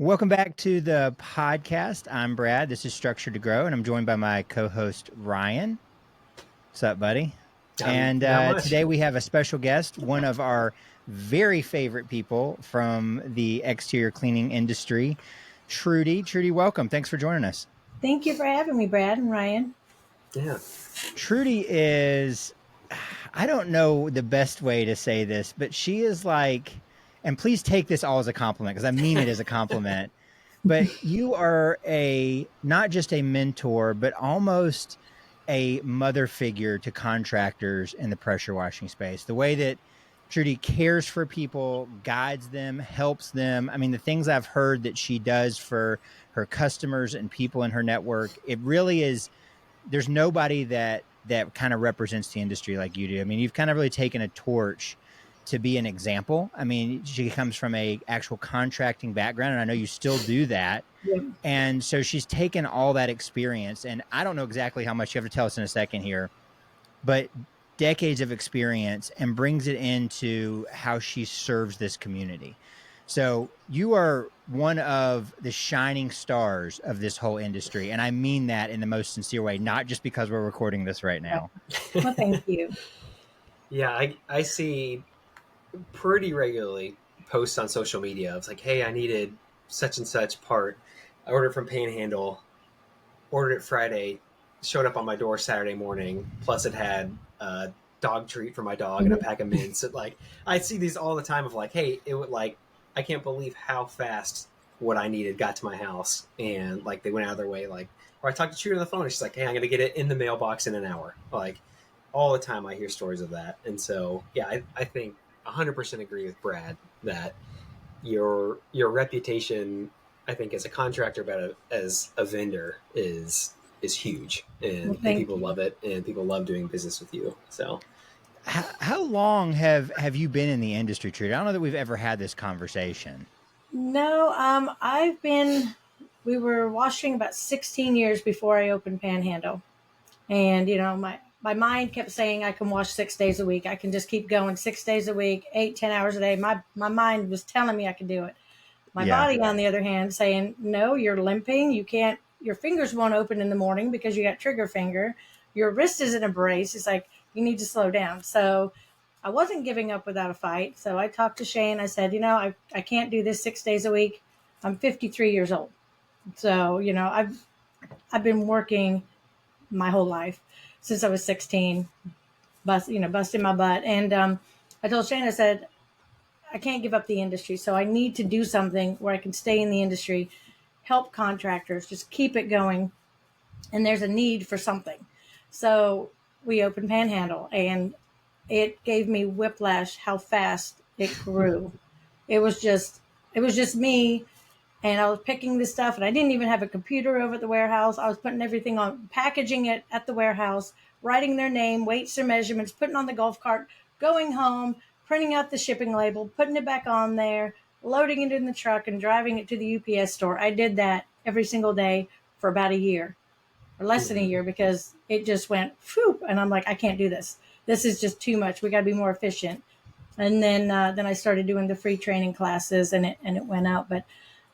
Welcome back to the podcast. I'm Brad. This is Structured to Grow, and I'm joined by my co-host Ryan. What's up, buddy? And Not much. today we have a special guest, one of our very favorite people from the exterior cleaning industry, Trudi. Trudi, welcome. Thanks for joining us. Thank you for having me, Brad and Ryan. Yeah. Trudi is, I don't know the best way to say this, but she is like, and please take this all as a compliment because I mean it as a compliment, but you are not just a mentor, but almost a mother figure to contractors in the pressure washing space. The way that Trudi cares for people, guides them, helps them. I mean, the things I've heard that she does for her customers and people in her network, it really is, there's nobody that kind of represents the industry like you do. I mean, you've kind of really taken a torch to be an example. I mean, she comes from a actual contracting background, and I know you still do that. Yeah. And so she's taken all that experience, and I don't know exactly how much, you have to tell us in a second here, but decades of experience, and brings it into how she serves this community. So you are one of the shining stars of this whole industry. And I mean that in the most sincere way, not just because we're recording this right now. Well, thank you. Yeah, I see pretty regularly posts on social media. It's like, hey, I needed such and such part. I ordered from Panhandle, ordered it Friday, showed up on my door Saturday morning. Plus it had a dog treat for my dog and a pack of mints. Like, I see these all the time of like, hey, it would like, I can't believe how fast what I needed got to my house. And like, they went out of their way. Like, or I talked to Trudi on the phone and she's like, hey, I'm going to get it in the mailbox in an hour. Like, all the time I hear stories of that. And so, yeah, I think 100% agree with Brad that your reputation, I think, as a contractor, but as a vendor is huge, and people love it, and people love doing business with you. So, how long have you been in the industry, Trudi? I don't know that we've ever had this conversation. No, we were washing about 16 years before I opened Panhandle. And, you know, my mind kept saying I can wash 6 days a week. I can just keep going 6 days a week, 8-10 hours a day. My mind was telling me I could do it. My body, on the other hand, saying, no, you're limping. You can't, your fingers won't open in the morning because you got trigger finger. Your wrist is in a brace. It's like, you need to slow down. So I wasn't giving up without a fight. So I talked to Shane. I said, you know, I can't do this 6 days a week. I'm 53 years old. So, you know, I've been working my whole life since I was 16, busting my butt. And I told Shane, I said, I can't give up the industry. So I need to do something where I can stay in the industry, help contractors, just keep it going. And there's a need for something. So we opened Panhandle, and it gave me whiplash how fast it grew. It was just me. And I was picking this stuff, and I didn't even have a computer over at the warehouse. I was putting everything on, packaging it at the warehouse, writing their name, weights or measurements, putting on the golf cart, going home, printing out the shipping label, putting it back on there, loading it in the truck, and driving it to the UPS store. I did that every single day for about a year, or less than a year, because it just went, whew, and I'm like, I can't do this. This is just too much. We got to be more efficient. And then I started doing the free training classes, and it went out. But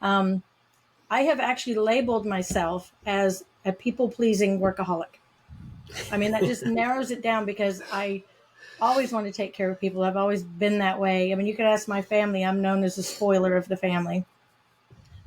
I have actually labeled myself as a people-pleasing workaholic. I mean, that just narrows it down, because I always want to take care of people. I've always been that way. I mean, you could ask my family. I'm known as the spoiler of the family.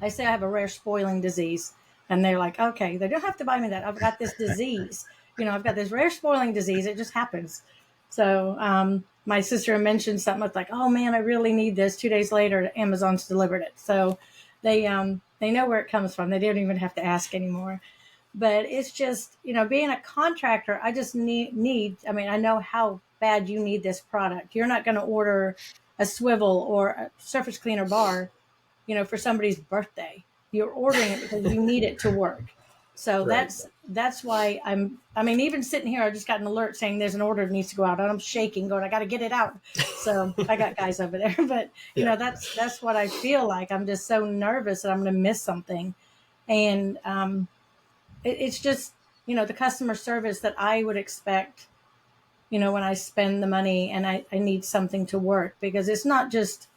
I say I have a rare spoiling disease, and they're like, okay, they don't have to buy me that. I've got this disease. You know, I've got this rare spoiling disease. It just happens. So my sister mentioned something like, oh, man, I really need this. 2 days later, Amazon's delivered it. So they know where it comes from. They don't even have to ask anymore. But it's just, you know, being a contractor, I just need, I mean, I know how bad you need this product. You're not going to order a swivel or a surface cleaner bar, you know, for somebody's birthday. You're ordering it because you need it to work. So Right. that's why I mean, even sitting here, I just got an alert saying there's an order that needs to go out, and I'm shaking, going, I got to get it out. So I got guys over there, but you know, that's what I feel like. I'm just so nervous that I'm going to miss something. And it's just, you know, the customer service that I would expect, you know, when I spend the money and I need something to work, because it's not just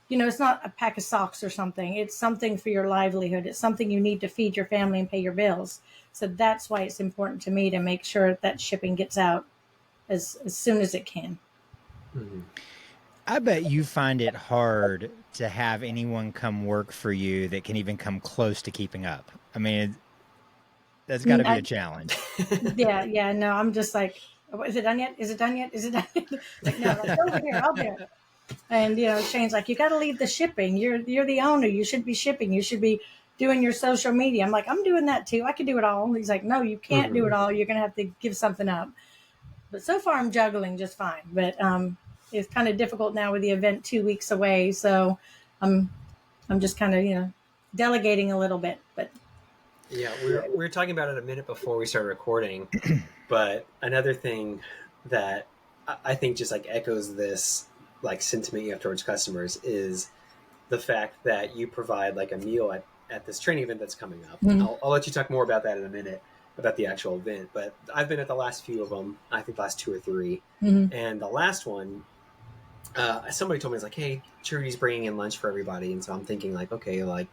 it's not a pack of socks or something. It's something for your livelihood. It's something you need to feed your family and pay your bills. So that's why it's important to me to make sure that shipping gets out as soon as it can. Mm-hmm. I bet you find it hard to have anyone come work for you that can even come close to keeping up. I mean, that's got to be a challenge. Yeah. No, I'm just like, "Oh, is it done yet? Is it done yet? Is it done yet?" Like, no, like, over here, I'll do it. And Shane's like, you got to leave the shipping. You're the owner. You should be shipping. You should be doing your social media. I'm like, I'm doing that too. I can do it all. He's like, no, you can't do it all. You're gonna have to give something up. But so far, I'm juggling just fine. But it's kind of difficult now with the event 2 weeks away. So I'm just kind of delegating a little bit. But yeah, we were talking about it a minute before we started recording. But another thing that I think just like echoes this like sentiment you have towards customers is the fact that you provide like a meal at this training event that's coming up. Mm-hmm. I'll let you talk more about that in a minute about the actual event, but I've been at the last few of them. I think the last 2 or 3, and the last one, somebody told me, it's like, hey, Trudy's bringing in lunch for everybody, and so I'm thinking like, okay, like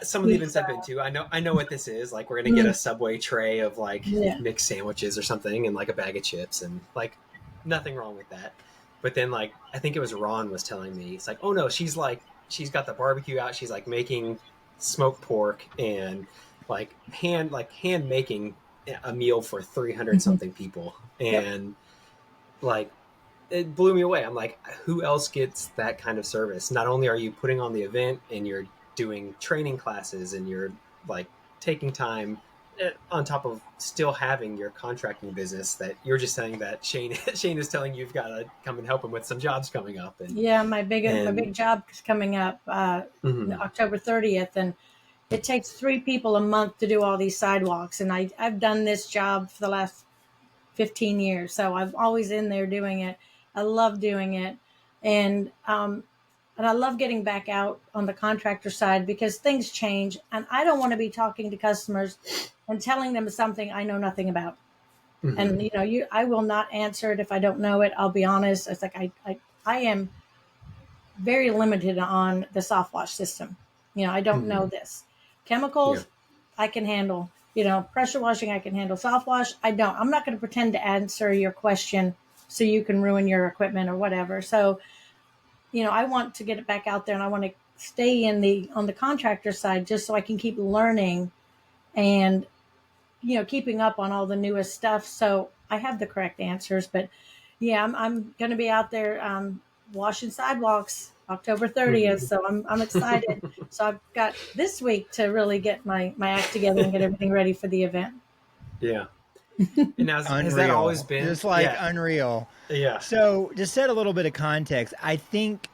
some of the events I've been to, I know what this is. Like, we're gonna get a Subway tray of like mixed sandwiches or something, and like a bag of chips, and like nothing wrong with that. But then like I think it was Ron was telling me, it's like, oh no, she's got the barbecue out, she's like making smoked pork and like hand making a meal for 300 something people, and like it blew me away. I'm like, who else gets that kind of service? Not only are you putting on the event and you're doing training classes and you're like taking time on top of still having your contracting business, that you're just saying that Shane is telling you've got to come and help him with some jobs coming up. And my big job is coming up October 30th, and it takes 3 people a month to do all these sidewalks. And I've done this job for the last 15 years, so I'm always in there doing it. I love doing it, and I love getting back out on the contractor side because things change, and I don't want to be talking to customers and telling them something I know nothing about. And I will not answer it if I don't know it. I'll be honest. It's like I am very limited on the soft wash system. I don't know this. Chemicals, I can handle. Pressure washing, I can handle. Soft wash, I don't. I'm not going to pretend to answer your question so you can ruin your equipment or whatever. So, I want to get it back out there, and I want to stay on the contractor side just so I can keep learning and, keeping up on all the newest stuff. So I have the correct answers. But yeah, I'm going to be out there washing sidewalks October 30th. So I'm excited. So I've got this week to really get my act together and get everything ready for the event. Yeah. And now, has that always been just like unreal? Yeah. So to set a little bit of context, I think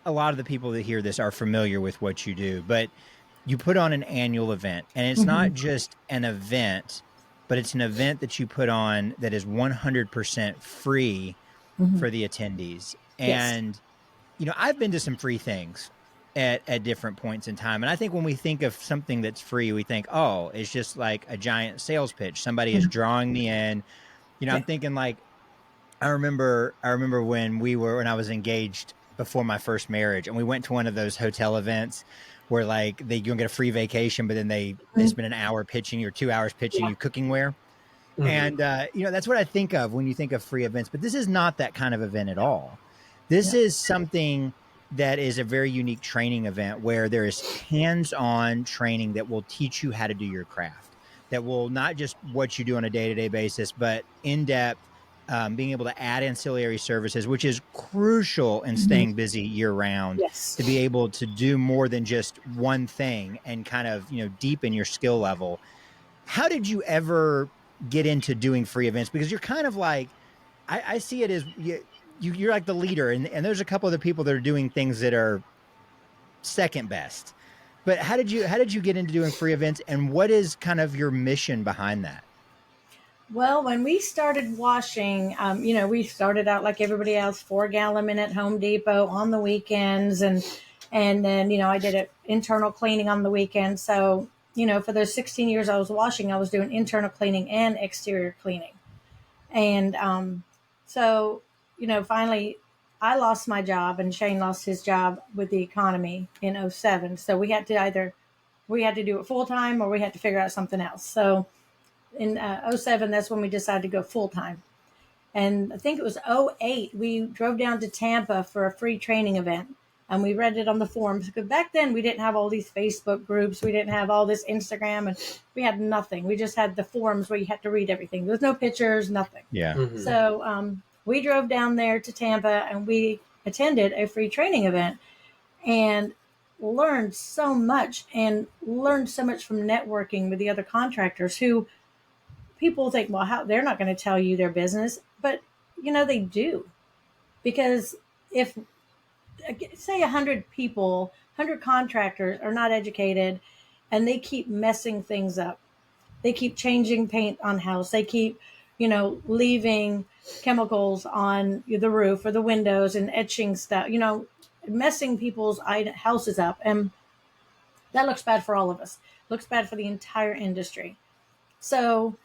a lot of the people that hear this are familiar with what you do, but you put on an annual event, and it's not just an event, but it's an event that you put on that is 100% free for the attendees. And, I've been to some free things at different points in time. And I think when we think of something that's free, we think, oh, it's just like a giant sales pitch. Somebody is drawing me in. I'm thinking like, I remember when I was engaged before my first marriage, and we went to one of those hotel events where like you can get a free vacation, but then they spend an hour pitching you or 2 hours pitching you cooking wear. And, that's what I think of when you think of free events, but this is not that kind of event at all. This is something that is a very unique training event where there is hands-on training that will teach you how to do your craft, that will not just what you do on a day-to-day basis, but in-depth, being able to add ancillary services, which is crucial in staying busy year round, to be able to do more than just one thing and kind of, deepen your skill level. How did you ever get into doing free events? Because you're kind of like, I see it as you're like the leader, and there's a couple other people that are doing things that are second best. But how did you get into doing free events, and what is kind of your mission behind that? Well, when we started washing, we started out like everybody else, 4-gallon at Home Depot on the weekends. And then, I did an internal cleaning on the weekend. So, for those 16 years I was washing, I was doing internal cleaning and exterior cleaning. And so, finally I lost my job and Shane lost his job with the economy in '07. So we had to do it full time or we had to figure out something else. So in '07, that's when we decided to go full time. And I think it was '08, we drove down to Tampa for a free training event. And we read it on the forums because back then we didn't have all these Facebook groups. We didn't have all this Instagram, and we had nothing. We just had the forums where you had to read everything. There was no pictures, nothing. Yeah. Mhm. So we drove down there to Tampa and we attended a free training event and learned so much from networking with the other contractors who people think, well, how they're not going to tell you their business, but they do. Because if say 100 people, 100 contractors are not educated and they keep messing things up. They keep changing paint on house. They keep, leaving chemicals on the roof or the windows and etching stuff, messing people's houses up. And that looks bad for all of us. Looks bad for the entire industry. So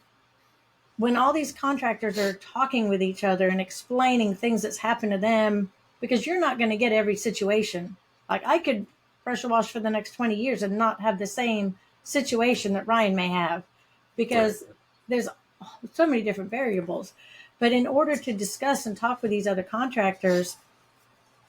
when all these contractors are talking with each other and explaining things that's happened to them, because you're not going to get every situation. Like I could pressure wash for the next 20 years and not have the same situation that Ryan may have because there's so many different variables. But in order to discuss and talk with these other contractors,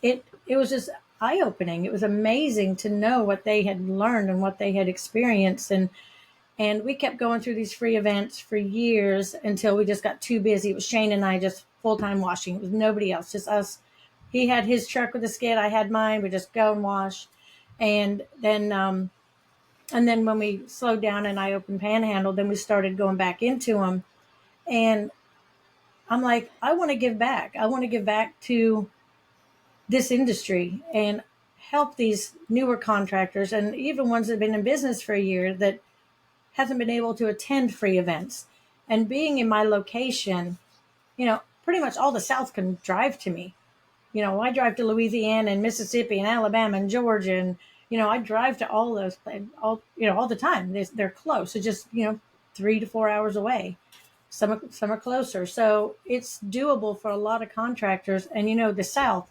it was just eye-opening. It was amazing to know what they had learned and what they had experienced. And we kept going through these free events for years until we just got too busy. It was Shane and I just full-time washing. It was nobody else, just us. He had his truck with a skid. I had mine. We just go and wash. And then when we slowed down and I opened Panhandle, then we started going back into them. And I'm like, I want to give back. I want to give back to this industry and help these newer contractors and even ones that have been in business for a year that hasn't been able to attend free events. And being in my location, pretty much all the South can drive to me. I drive to Louisiana and Mississippi and Alabama and Georgia, and I drive to all those all the time. They're close. It's just 3 to 4 hours away. Some are closer, so it's doable for a lot of contractors. And the South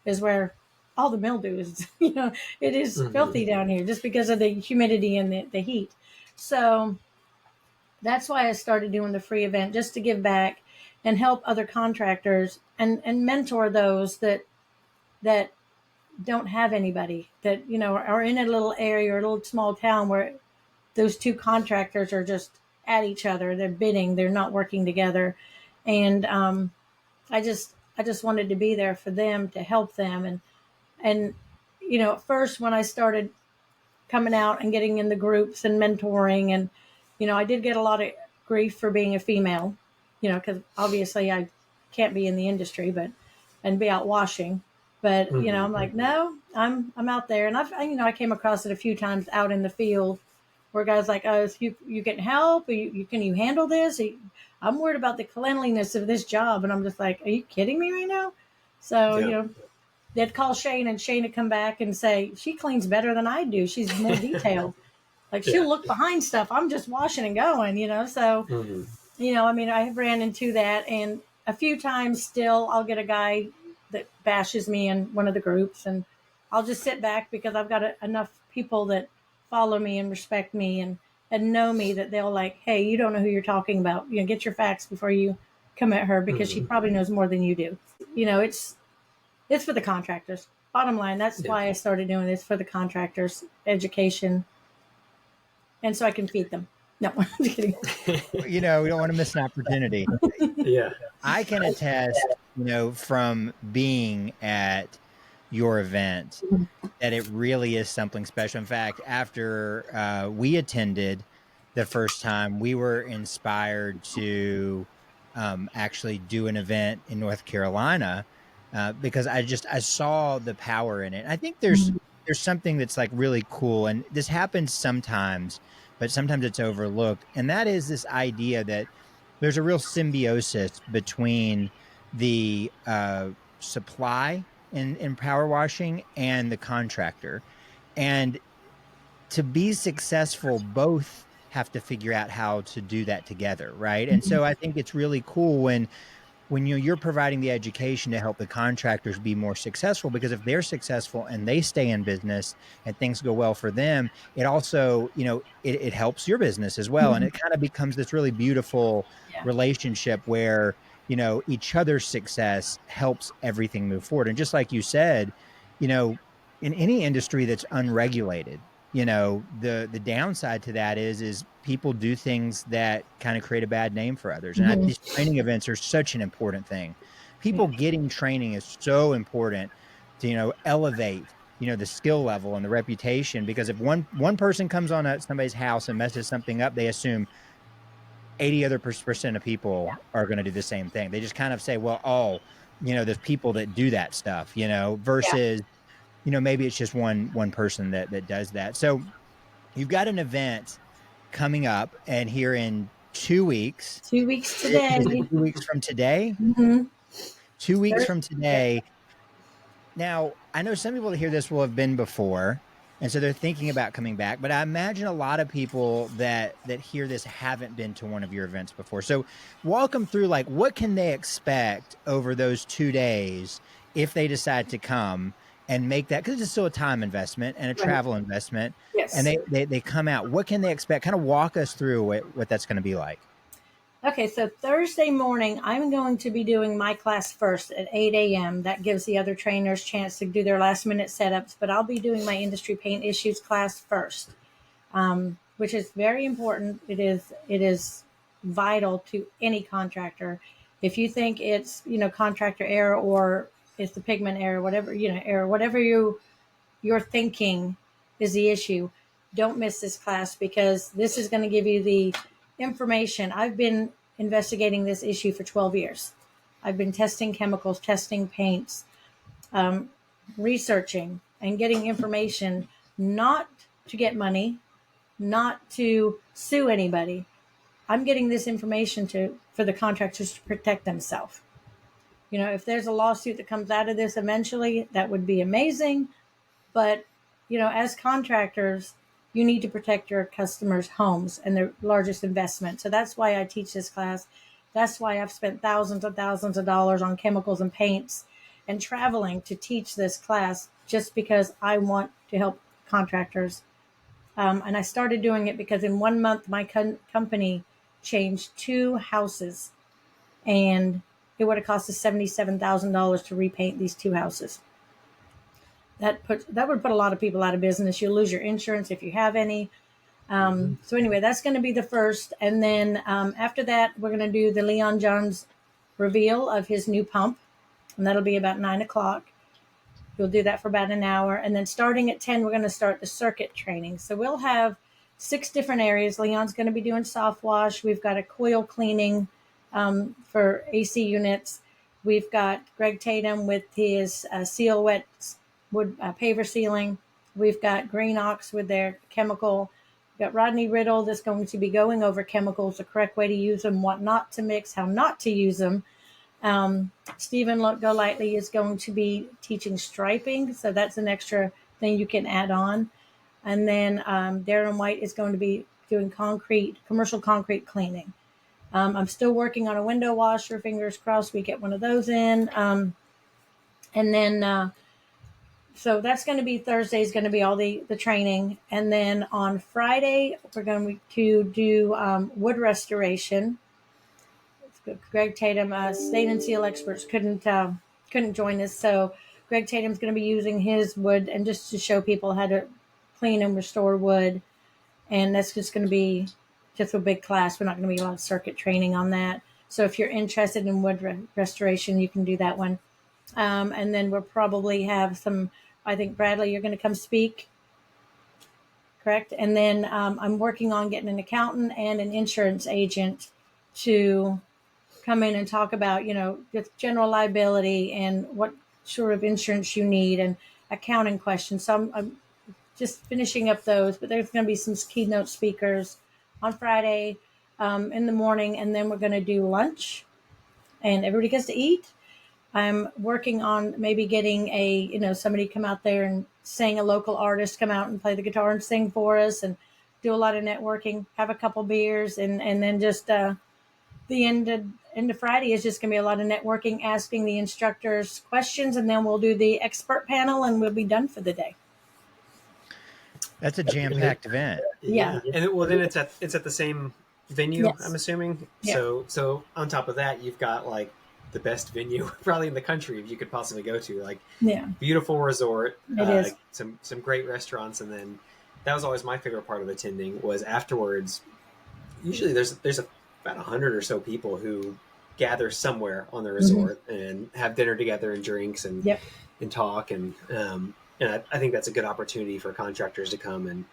is where all the mildew is. It is filthy down here just because of the humidity and the heat. So that's why I started doing the free event, just to give back and help other contractors and mentor those that don't have anybody, that are in a little area or a little small town where those two contractors are just at each other. They're bidding. They're not working together. And I just wanted to be there for them, to help them. And at first when I started coming out and getting in the groups and mentoring, and I did get a lot of grief for being a female, because obviously I can't be in the industry and be out washing. But I'm like, no, I'm out there. And I came across it a few times out in the field where guys like, oh, you getting help? Can you handle this? I'm worried about the cleanliness of this job. And I'm just like, are you kidding me right now? So, they'd call Shane and Shane would come back and say, she cleans better than I do. She's more detailed. Like she'll look behind stuff. I'm just washing and going, So, I ran into that. And a few times still I'll get a guy that bashes me in one of the groups, and I'll just sit back because I've got enough people that follow me and respect me and know me that they'll like, hey, you don't know who you're talking about. Get your facts before you come at her because she probably knows more than you do. It's for the contractors. Bottom line, that's why I started doing this, for the contractors' education, and so I can feed them. No, I'm just kidding. We don't want to miss an opportunity. Yeah. I can attest, from being at your event, that it really is something special. In fact, after we attended the first time, we were inspired to actually do an event in North Carolina because I saw the power in it. I think there's something that's like really cool, and this happens sometimes, but sometimes it's overlooked. And that is this idea that there's a real symbiosis between the supply in power washing and the contractor. And to be successful, both have to figure out how to do that together, right? And so I think it's really cool when when you're providing the education to help the contractors be more successful, because if they're successful and they stay in business and things go well for them, it also, it helps your business as well. And Mhm. it kind of becomes this really beautiful Yeah. relationship where, each other's success helps everything move forward. And just like you said, you know, in any industry that's unregulated, the downside to that is people do things that kind of create a bad name for others. And Mhm. these training events are such an important thing. People getting training is so important to, elevate, the skill level and the reputation, because if one person comes on somebody's house and messes something up, they assume 80 other percent of people are going to do the same thing. They just kind of say, well, oh, there's people that do that stuff, Yeah. versus, maybe it's just one person that does that. So you've got an event coming up, and here in 2 weeks, 2 weeks is it today. 2 weeks from today? Hmm. 2 weeks from Yeah. today. Now, I know some people that hear this will have been before, and so they're thinking about coming back. But I imagine a lot of people that hear this haven't been to one of your events before. So walk them through, like, what can they expect over those 2 days if they decide to come and make that, because it's still a time investment and a Right. travel investment, and Yes. they come out. What can they expect? Kind of walk us through what that's going to be like. Okay, so Thursday morning, I'm going to be doing my class first at 8 a.m. That gives the other trainers a chance to do their last minute setups, but I'll be doing my industry paint issues class first, which is very important. It is vital to any contractor. If you think it's contractor error, or it's the pigment error, whatever error, whatever you're thinking is the issue, don't miss this class, because this is going to give you the information. I've been investigating this issue for 12 years. I've been testing chemicals, testing paints, researching and getting information, not to get money, not to sue anybody. I'm getting this information for the contractors to protect themselves. If there's a lawsuit that comes out of this eventually, that would be amazing. But, as contractors, you need to protect your customers' homes and their largest investment. So that's why I teach this class. That's why I've spent thousands of dollars on chemicals and paints and traveling to teach this class, just because I want to help contractors. And I started doing it because in 1 month, my company changed 2 houses, and it would have cost us $77,000 to repaint these 2 houses. That would put a lot of people out of business. You'll lose your insurance if you have any. So anyway, that's going to be the first, and then after that, we're going to do the Leon John's reveal of his new pump, and that'll be about 9 o'clock. We'll do that for about an hour, and then starting at 10, we're going to start the circuit training. So we'll have 6 different areas. Leon's going to be doing soft wash. We've got a coil cleaning for AC units. We've got Greg Tatum with his seal wet wood paver sealing. We've got Green Ox with their chemical. We've got Rodney Riddle that's going to be going over chemicals, the correct way to use them, what not to mix, how not to use them. Stephen Golightly is going to be teaching striping, so that's an extra thing you can add on. And then Darren White is going to be doing commercial concrete cleaning. I'm still working on a window washer. Fingers crossed we get one of those in. And then, so that's going to be Thursday, is going to be all the training. And then on Friday, we're going to do wood restoration. Greg Tatum, stain and seal experts couldn't join us, so Greg Tatum's going to be using his wood, and just to show people how to clean and restore wood. And that's just going to be just a big class. We're not going to be a lot of circuit training on that. So if you're interested in wood restoration, you can do that one. And then we'll probably have some. I think Bradley, you're going to come speak, correct? And then I'm working on getting an accountant and an insurance agent to come in and talk about, just general liability and what sort of insurance you need, and accounting questions. So I'm just finishing up those, but there's going to be some keynote speakers on Friday in the morning, and then we're going to do lunch, and everybody gets to eat. I'm working on maybe getting somebody come out there and sing, a local artist come out and play the guitar and sing for us, and do a lot of networking, have a couple beers, and then just the into Friday is just going to be a lot of networking, asking the instructors questions, and then we'll do the expert panel and we'll be done for the day. That's a jam-packed event. Yeah. And well, then it's at the same venue, Yes. I'm assuming. Yeah. So on top of that, you've got like the best venue probably in the country you could possibly go to. Like, Yeah. beautiful resort, It is. some great restaurants, and then that was always my favorite part of attending was afterwards. Usually there's about 100 or so people who gather somewhere on the resort and have dinner together and drinks and Yep. and talk and I think that's a good opportunity for contractors to come and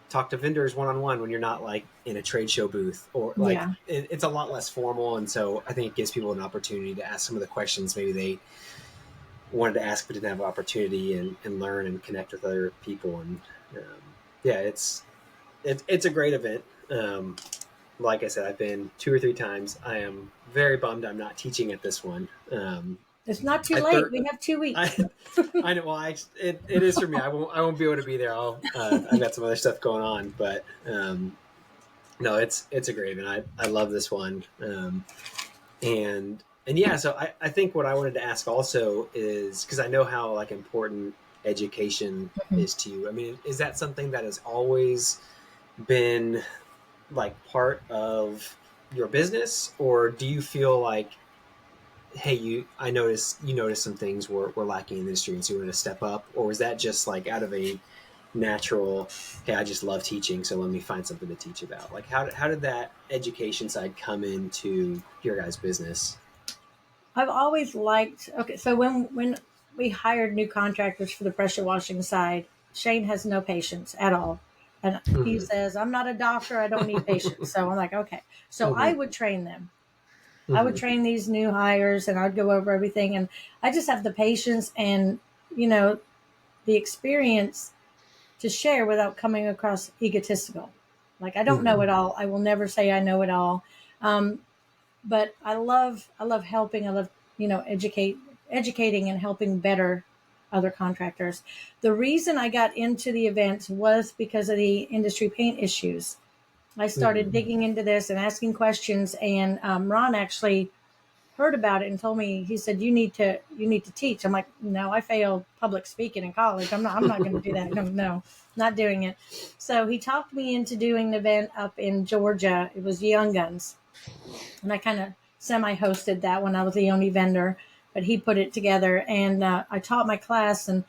talk to vendors one-on-one when you're not like in a trade show booth or like Yeah. it's a lot less formal, and so I think it gives people an opportunity to ask some of the questions maybe they wanted to ask but didn't have an opportunity, and learn and connect with other people. And yeah, it's a great event. Like I said, I've been 2 or 3 times. I am very bummed I'm not teaching at this one. It's not too late. We have 2 weeks. I know. Well, it is for me. I won't be able to be there. I've got some other stuff going on, but no, it's a great event. I love this one. And yeah, so I think what I wanted to ask also is, because I know how like important education is to you. I mean, is that something that has always been like part of your business, or do you feel like, hey, I noticed some things were lacking in the industry, and so you want to step up, or is that just like out of a natural, hey, I just love teaching, so let me find something to teach about? Like, how did that education side come into your guys' business? I've always liked, okay, so when we hired new contractors for the pressure washing side, Shane has no patience at all. And he says, I'm not a doctor, I don't need patience. So I'm like, okay. So I would train them. I would train these new hires, and I'd go over everything. And I just have the patience and, the experience to share without coming across egotistical. Like, I don't know it all. I will never say I know it all. But I love helping. I love, educating and helping better other contractors. The reason I got into the events was because of the industry paint issues. I started digging into this and asking questions, and Ron actually heard about it and told me, he said, you need to teach. I'm like, no, I failed public speaking in college. I'm not going to do that. No, not doing it. So he talked me into doing an event up in Georgia. It was Young Guns. And I kind of semi-hosted that when I was the only vendor, but he put it together, and I taught my class, and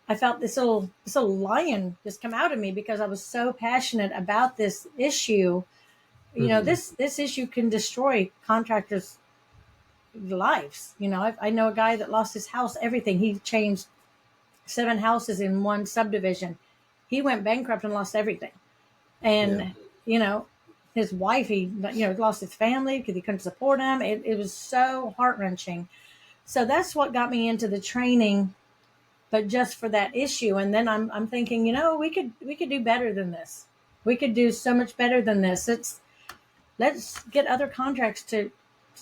I felt this little lion just come out of me because I was so passionate about this issue. This issue can destroy contractors' lives. I know a guy that lost his house, everything. He changed 7 houses in one subdivision. He went bankrupt and lost everything. And, his wife, he lost his family because he couldn't support him. It was so heart-wrenching. So that's what got me into the training, but just for that issue. And then I'm thinking, we could do better than this. We could do so much better than this. Let's get other contracts to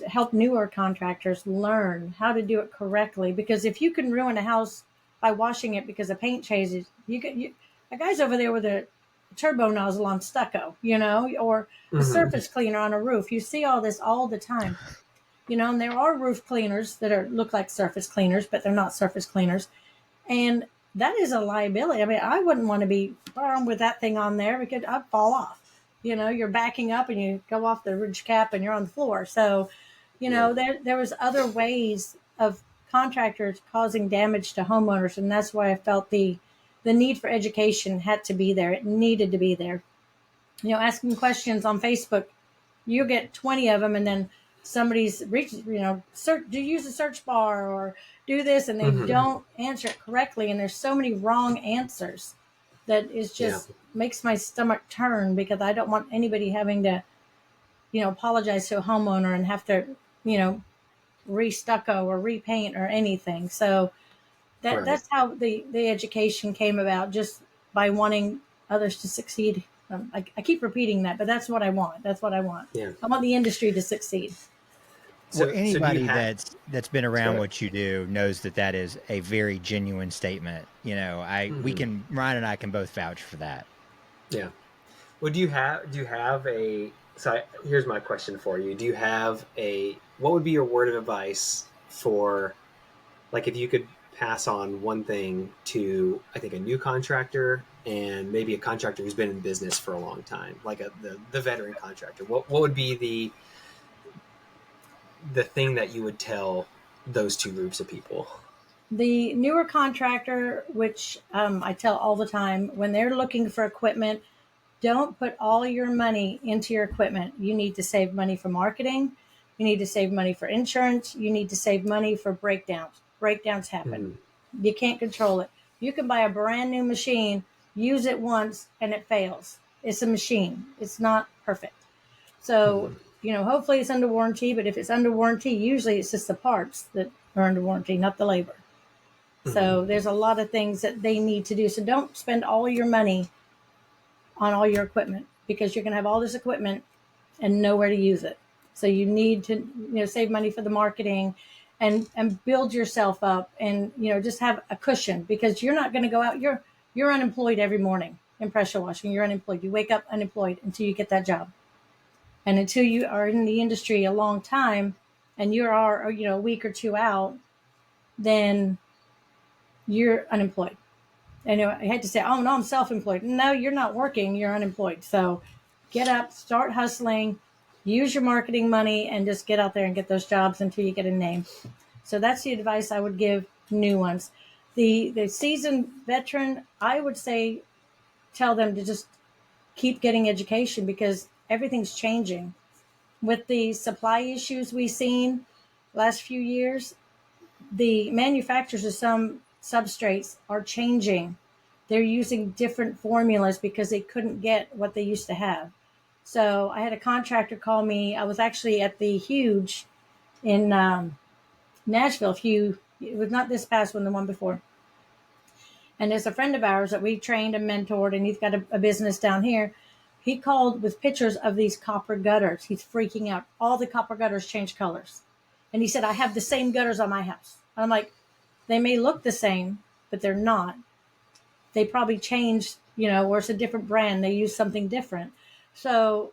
help newer contractors learn how to do it correctly. Because if you can ruin a house by washing it because the paint changes, a guy's over there with a turbo nozzle on stucco, or a surface cleaner on a roof. You see all this all the time. And there are roof cleaners that look like surface cleaners, but they're not surface cleaners. And that is a liability. I mean, I wouldn't want to be armed with that thing on there because I'd fall off. You're backing up and you go off the ridge cap and you're on the floor. So, there was other ways of contractors causing damage to homeowners. And that's why I felt the need for education had to be there. It needed to be there. Asking questions on Facebook, you get 20 of them, and then somebody's reaches, do use a search bar or do this, and they don't answer it correctly. And there's so many wrong answers that is just makes my stomach turn, because I don't want anybody having to, apologize to a homeowner and have to, re-stucco or repaint or anything. So that's how the education came about, just by wanting others to succeed. I keep repeating that, but that's what I want. That's what I want. Yeah. I want the industry to succeed. Well, anybody that's been around what you do knows that is a very genuine statement. Ryan and I can both vouch for that. Yeah. Well, do you have a Here's my question for you. Do you have what would be your word of advice for, like, if you could pass on one thing to, I think, a new contractor and maybe a contractor who's been in business for a long time, like the veteran contractor, what would be the thing that you would tell those two groups of people? The newer contractor, which I tell all the time, when they're looking for equipment, don't put all your money into your equipment. You need to save money for marketing. You need to save money for insurance. You need to save money for breakdowns. Breakdowns happen. You can't control it. You can buy a brand new machine, use it once, and it fails. It's a machine. It's not perfect. So, hopefully it's under warranty, but if it's under warranty, usually it's just the parts that are under warranty, not the labor. So there's a lot of things that they need to do. So don't spend all your money on all your equipment, because you're going to have all this equipment and nowhere to use it. So you need to, save money for the marketing and build yourself up, and, just have a cushion, because you're not going to go out. You're unemployed every morning in pressure washing. You're unemployed. You wake up unemployed until you get that job. And until you are in the industry a long time and you are, a week or two out, then you're unemployed. And I hate to say, oh, no, I'm self-employed. No, you're not working. You're unemployed. So get up, start hustling, use your marketing money, and just get out there and get those jobs until you get a name. So that's the advice I would give new ones. The seasoned veteran, I would say, tell them to just keep getting education, because everything's changing. With the supply issues we've seen last few years, the manufacturers of some substrates are changing. They're using different formulas because they couldn't get what they used to have. So I had a contractor call me. I was actually at the Huge in Nashville. It was not this past one, the one before. And there's a friend of ours that we trained and mentored, and he's got a business down here. He called with pictures of these copper gutters. He's freaking out. All the copper gutters change colors. And he said, I have the same gutters on my house. And I'm like, they may look the same, but they're not. They probably changed, or it's a different brand. They use something different. So,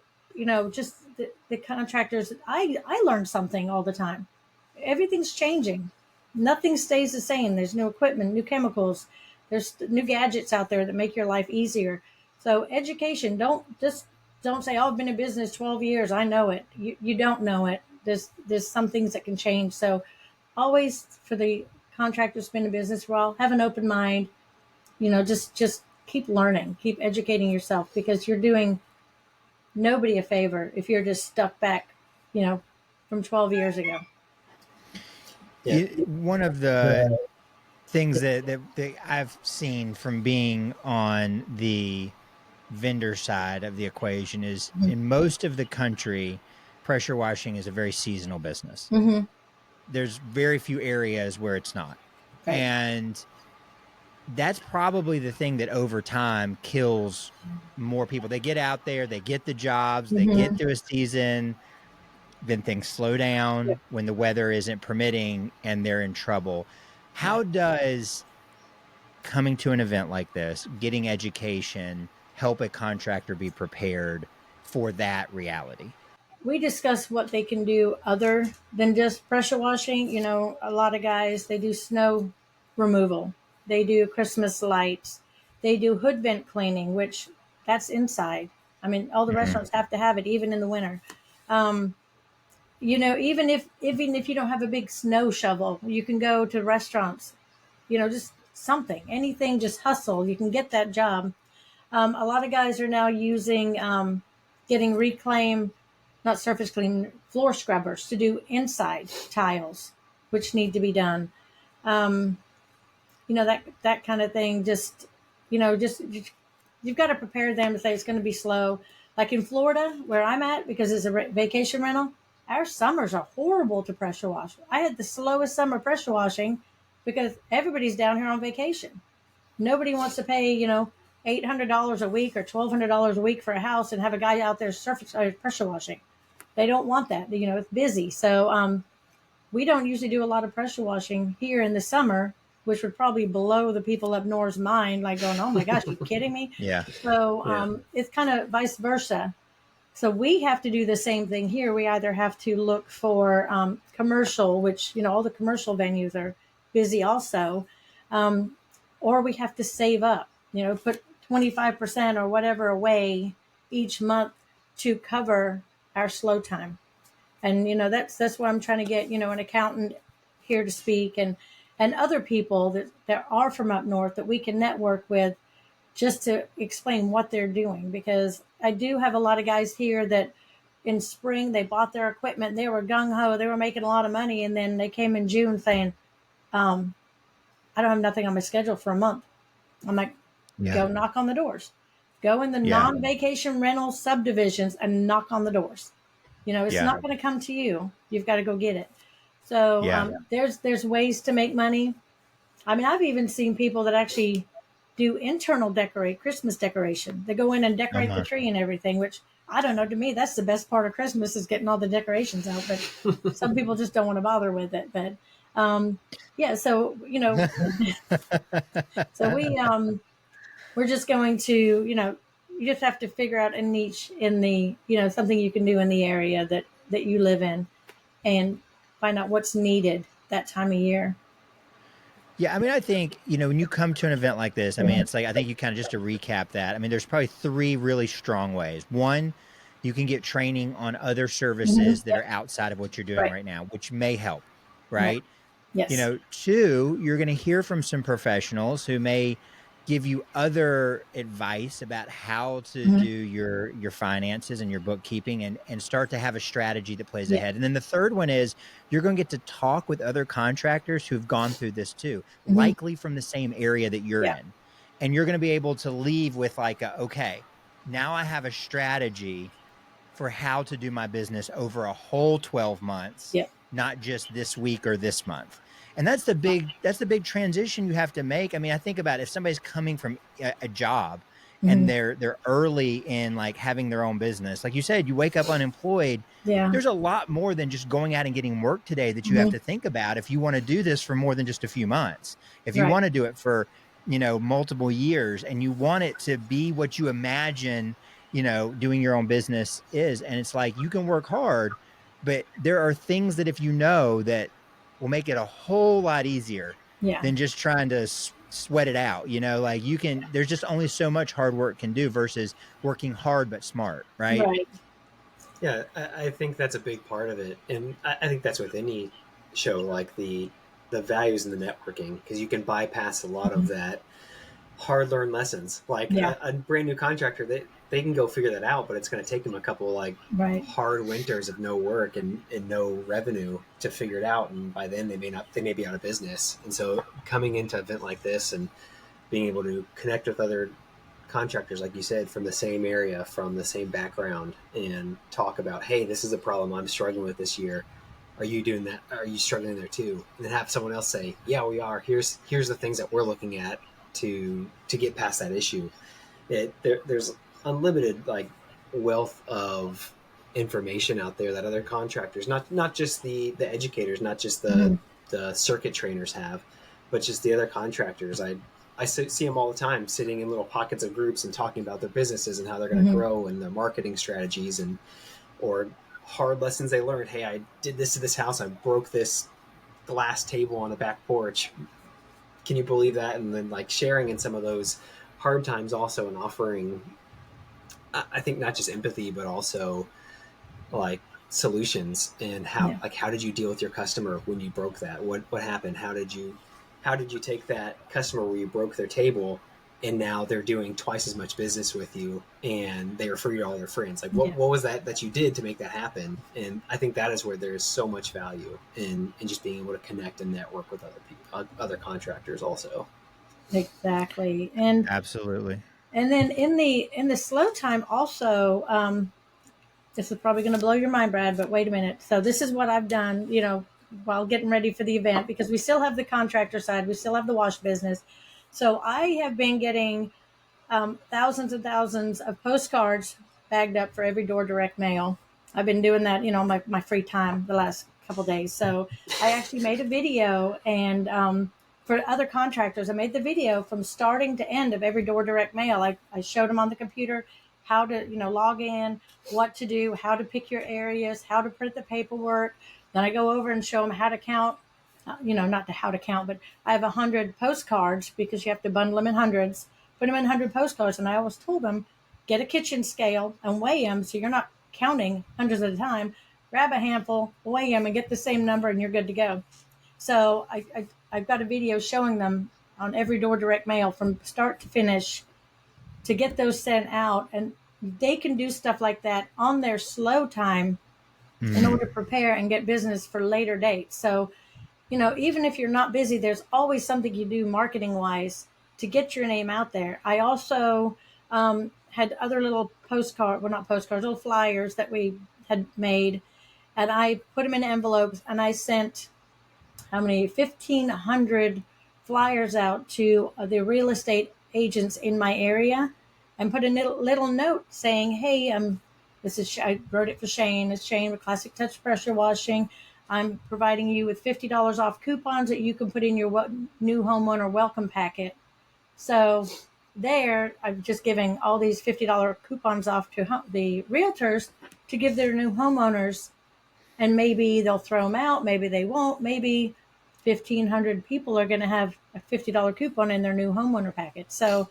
just the contractors, I learn something all the time. Everything's changing. Nothing stays the same. There's new equipment, new chemicals. There's new gadgets out there that make your life easier. So education, don't say, oh, I've been in business 12 years. I know it. You don't know it. There's some things that can change. So always, for the contractors been in business for a while, have an open mind. Just keep learning, keep educating yourself, because you're doing nobody a favor if you're just stuck back, from 12 years ago. Yeah. One of the things that I've seen from being on the vendor side of the equation is, in most of the country, pressure washing is a very seasonal business. There's very few areas where it's not. Right. And that's probably the thing that over time kills more people. They get out there, they get the jobs, they get through a season, then things slow down when the weather isn't permitting and they're in trouble. How does coming to an event like this, getting education, help a contractor be prepared for that reality? We discuss what they can do other than just pressure washing. A lot of guys, they do snow removal. They do Christmas lights. They do hood vent cleaning, which that's inside. I mean, all the restaurants have to have it, even in the winter. Even if you don't have a big snow shovel, you can go to restaurants, just something, anything, just hustle. You can get that job. A lot of guys are now using, getting not surface clean, floor scrubbers to do inside tiles, which need to be done. That kind of thing. Just you've got to prepare them to say it's going to be slow. Like in Florida, where I'm at, because it's a vacation rental, our summers are horrible to pressure wash. I had the slowest summer pressure washing because everybody's down here on vacation. Nobody wants to pay, $800 a week or $1,200 a week for a house and have a guy out there pressure washing. They don't want that. It's busy. So we don't usually do a lot of pressure washing here in the summer, which would probably blow the people up north's mind, like going, oh my gosh, are you kidding me? Yeah. So it's kind of vice versa. So we have to do the same thing here. We either have to look for commercial, which, all the commercial venues are busy also, um, or we have to save up, put 25% or whatever away each month to cover our slow time. And, that's what I'm trying to get, an accountant here to speak, and other people that are from up north that we can network with, just to explain what they're doing. Because I do have a lot of guys here that in spring they bought their equipment, they were gung-ho, they were making a lot of money, and then they came in June saying, um, I don't have nothing on my schedule for a month. I'm like, Yeah. go knock on the doors. Go in the Yeah. non-vacation rental subdivisions and knock on the doors. It's Yeah. not going to come to you. You've got to go get it. So Yeah. there's ways to make money. I mean, I've even seen people that actually do internal Christmas decoration. They go in and Oh decorate the my. tree and everything, which I don't know. To me, that's the best part of Christmas, is getting all the decorations out. But some people just don't want to bother with it. But yeah, so so we're just going to, you just have to figure out a niche in the, something you can do in the area that you live in, and find out what's needed that time of year. Yeah, I mean, I think, when you come to an event like this, I mean, it's like, I think you kind of, just to recap that, I mean, there's probably three really strong ways. One, you can get training on other services that are outside of what you're doing Right. right now, which may help, Yeah. right? Yes. Two, you're going to hear from some professionals who may give you other advice about how to do your finances and your bookkeeping, and start to have a strategy that plays Yeah. ahead. And then the third one is, you're going to get to talk with other contractors who've gone through this too, likely from the same area that you're Yeah. in. And you're going to be able to leave with like, okay, now I have a strategy for how to do my business over a whole 12 months, Yeah. not just this week or this month. And that's the big transition you have to make. I mean, I think about if somebody's coming from a job and they're early in like having their own business, like you said, you wake up unemployed. Yeah. There's a lot more than just going out and getting work today that you have to think about if you want to do this for more than just a few months. If you Right. want to do it for, multiple years, and you want it to be what you imagine, doing your own business is. And it's like, you can work hard, but there are things that if that will make it a whole lot easier Yeah. than just trying to sweat it out. Like there's just only so much hard work can do versus working hard but smart, right? Right. Yeah, I think that's a big part of it, and I think that's with any show, like the values in the networking, because you can bypass a lot of that hard learned lessons. Like Yeah. a brand new contractor, they can go figure that out, but it's going to take them a couple like Right. hard winters of no work and no revenue to figure it out, and by then they may be out of business. And so coming into an event like this and being able to connect with other contractors, like you said, from the same area, from the same background, and talk about, hey, this is a problem I'm struggling with this year. Are you doing that? Are you struggling there too? And then have someone else say, yeah, we are. Here's the things that we're looking at to get past that issue. There's unlimited like wealth of information out there that other contractors, not just the educators, not just the circuit trainers have, but just the other contractors. I see them all the time sitting in little pockets of groups and talking about their businesses and how they're going to grow and their marketing strategies, or hard lessons they learned. Hey, I did this to this house. I broke this glass table on the back porch. Can you believe that? And then like sharing in some of those hard times also, and offering, I think, not just empathy, but also like solutions, and how did you deal with your customer when you broke that? What happened? How did you take that customer where you broke their table, and now they're doing twice as much business with you, and they refer you to all their friends? Like what was that you did to make that happen? And I think that is where there's so much value in just being able to connect and network with other people, other contractors also. Exactly. And Absolutely. and then in the slow time also, this is probably going to blow your mind, Brad, but wait a minute. So this is what I've done, while getting ready for the event, because we still have the contractor side, we still have the wash business. So I have been getting thousands and thousands of postcards bagged up for every door direct mail. I've been doing that, my free time the last couple days. So I actually made a video, and for other contractors, I made the video from starting to end of every door direct mail. I showed them on the computer how to, log in, what to do, how to pick your areas, how to print the paperwork. Then I go over and show them how to count, not how to count, but I have 100 postcards because you have to bundle them in hundreds, put them in 100 postcards. And I always told them, get a kitchen scale and weigh them so you're not counting hundreds at a time. Grab a handful, weigh them, and get the same number, and you're good to go. So I've got a video showing them on every door direct mail from start to finish to get those sent out. And they can do stuff like that on their slow time in order to prepare and get business for later dates. So, even if you're not busy, there's always something you do marketing wise to get your name out there. I also had other little little flyers that we had made, and I put them in envelopes, and I sent 1,500 flyers out to the real estate agents in my area, and put a little note saying, hey, I wrote it for Shane. It's Shane with Classic Touch Pressure Washing. I'm providing you with $50 off coupons that you can put in your new homeowner welcome packet. So there, I'm just giving all these $50 coupons off to the realtors to give their new homeowners, and maybe they'll throw them out. Maybe they won't. Maybe 1,500 people are going to have a $50 coupon in their new homeowner packet. So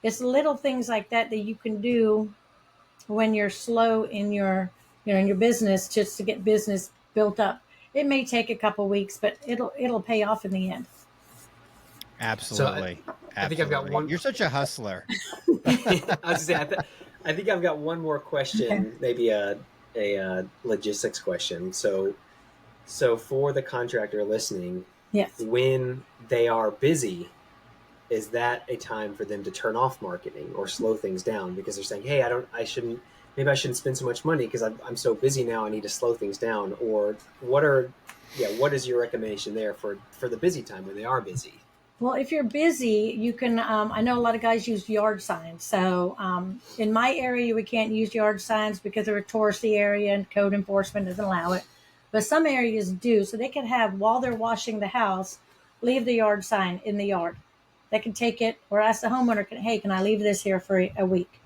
it's little things like that you can do when you're slow in your business, just to get business built up. It may take a couple weeks, but it'll pay off in the end. Absolutely. So I think I've got one. You're such a hustler. I was say, I think I've got one more question, maybe a logistics question. So for the contractor listening, yes, when they are busy, is that a time for them to turn off marketing or slow things down because they're saying, hey, I shouldn't spend so much money because I'm so busy now, I need to slow things down? Or what is your recommendation there for the busy time when they are busy? Well, if you're busy, you can, I know a lot of guys use yard signs. So in my area, we can't use yard signs because they're a touristy area and code enforcement doesn't allow it. But some areas do. So they can have, while they're washing the house, leave the yard sign in the yard. They can take it or ask the homeowner, hey, can I leave this here for a week?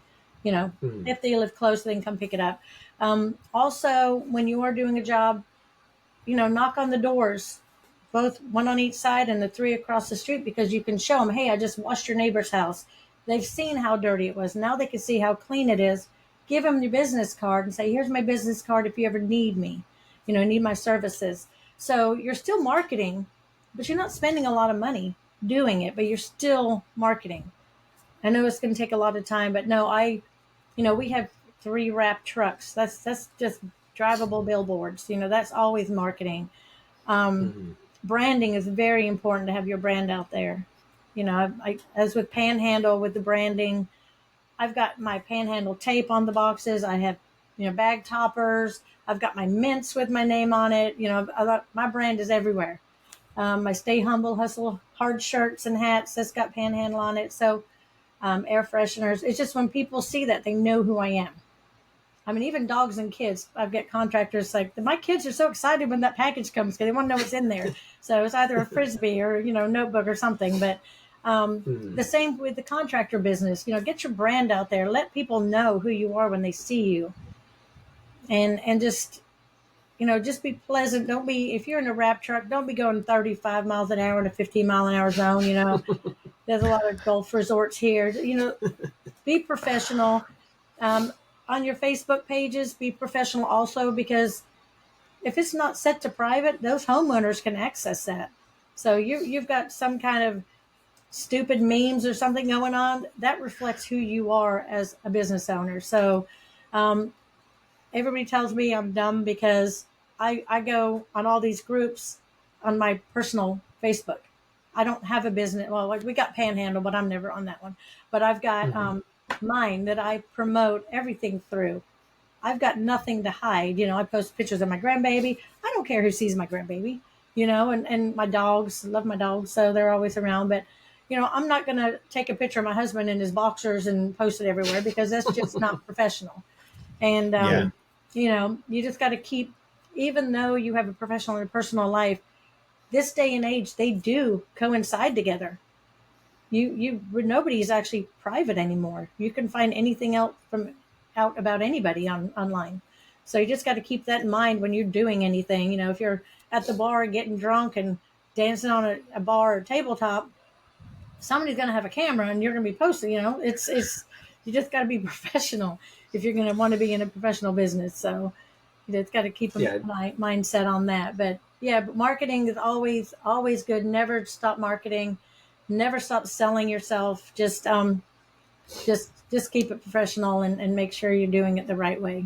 If they live close, they can come pick it up. Also, when you are doing a job, knock on the doors, both one on each side and the 3 across the street, because you can show them, hey, I just washed your neighbor's house. They've seen how dirty it was. Now they can see how clean it is. Give them your business card and say, here's my business card if you ever need me, need my services. So you're still marketing, but you're not spending a lot of money doing it, but you're still marketing. I know it's going to take a lot of time, but no, we have 3 wrap trucks. That's just drivable billboards. That's always marketing. Branding is very important to have your brand out there. As with Panhandle, with the branding, I've got my Panhandle tape on the boxes. I have, bag toppers. I've got my mints with my name on it. My brand is everywhere. My Stay Humble, Hustle Hard shirts and hats, that's got Panhandle on it. So air fresheners. It's just when people see that, they know who I am. I mean, even dogs and kids. I've got contractors like, my kids are so excited when that package comes because they want to know what's in there. So it's either a Frisbee or, notebook or something. But the same with the contractor business. Get your brand out there. Let people know who you are when they see you. And just, just be pleasant. Don't be, if you're in a wrap truck, don't be going 35 miles an hour in a 15-mile-an-hour zone. There's a lot of golf resorts here. Be professional. On your Facebook pages, be professional also, because if it's not set to private, those homeowners can access that. So you've got some kind of stupid memes or something going on, that reflects who you are as a business owner. So everybody tells me I'm dumb because I go on all these groups on my personal Facebook. I don't have a business. Well, we got Panhandle, but I'm never on that one. But I've got mine that I promote everything through. I've got nothing to hide. I post pictures of my grandbaby. I don't care who sees my grandbaby, and my dogs, love my dogs. So they're always around. But, I'm not going to take a picture of my husband in his boxers and post it everywhere because that's just not professional. And, you just got to keep, even though you have a professional and a personal life, this day and age, they do coincide together. Nobody's actually private anymore. You can find anything else from out about anybody online. So you just got to keep that in mind when you're doing anything. If you're at the bar getting drunk and dancing on a bar or tabletop, somebody's going to have a camera and you're going to be posting. It's you just got to be professional if you're going to want to be in a professional business. So it's got to keep a mindset on that. But but marketing is always good. Never stop marketing. Never stop selling yourself. Just keep it professional and make sure you're doing it the right way.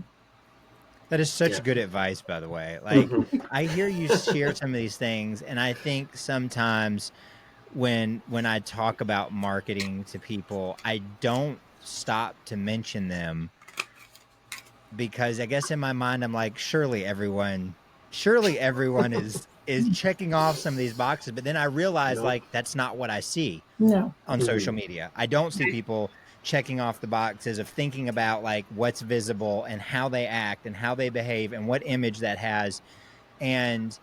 That is such good advice, by the way. Like, I hear you share some of these things, and I think sometimes when I talk about marketing to people, I don't stop to mention them because I guess in my mind I'm like, surely everyone is checking off some of these boxes, but then I realize like that's not what I see on social media. I don't see people checking off the boxes of thinking about like what's visible and how they act and how they behave and what image that has. And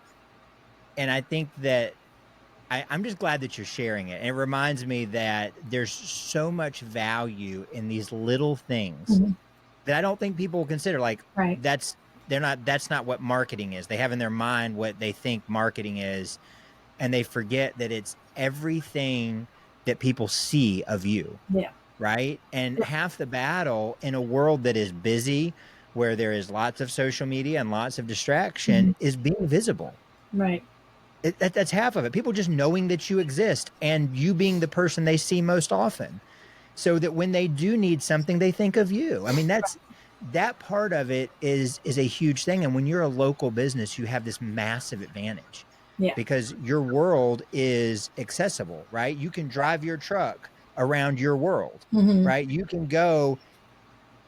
I think that I'm just glad that you're sharing it. And it reminds me that there's so much value in these little things that I don't think people will consider. Like that's not what marketing is. They have in their mind what they think marketing is, and they forget that it's everything that people see of you. Yeah. Right. And half the battle in a world that is busy, where there is lots of social media and lots of distraction, is being visible. Right. That's half of it. People just knowing that you exist and you being the person they see most often, so that when they do need something, they think of you. I mean, that part of it is a huge thing. And when you're a local business, you have this massive advantage because your world is accessible, right? You can drive your truck around your world, right? You can go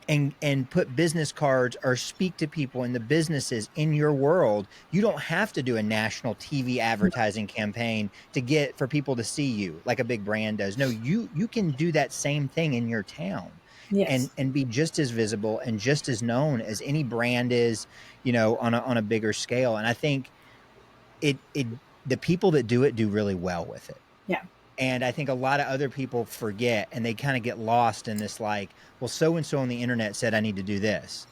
and put business cards or speak to people in the businesses in your world. You don't have to do a national TV advertising campaign for people to see you like a big brand does. No, you can do that same thing in your town and be just as visible and just as known as any brand is, on a bigger scale. And I think the people that do it do really well with it. Yeah. And I think a lot of other people forget, and they kind of get lost in this, like, well, so-and-so on the internet said I need to do this.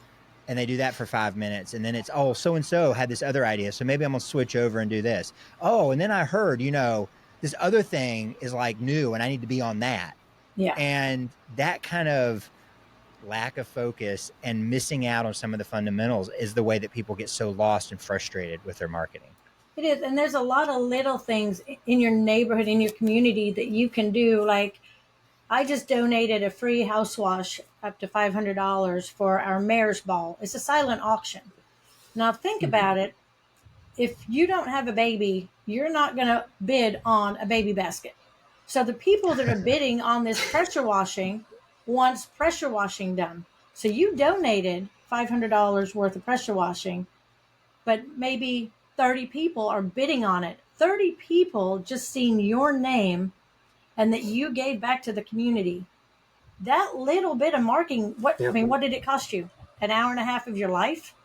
And they do that for 5 minutes. And then it's, oh, so-and-so had this other idea, so maybe I'm going to switch over and do this. Oh, and then I heard, this other thing is like new and I need to be on that. Yeah. And that kind of lack of focus and missing out on some of the fundamentals is the way that people get so lost and frustrated with their marketing. It is. And there's a lot of little things in your neighborhood, in your community that you can do. Like, I just donated a free house wash up to $500 for our mayor's ball. It's a silent auction. Now, think about it. If you don't have a baby, you're not going to bid on a baby basket. So the people that are bidding on this pressure washing wants pressure washing done. So you donated $500 worth of pressure washing, but maybe 30 people are bidding on it. 30 people just seen your name and that you gave back to the community. That little bit of marketing, what did it cost you? An hour and a half of your life?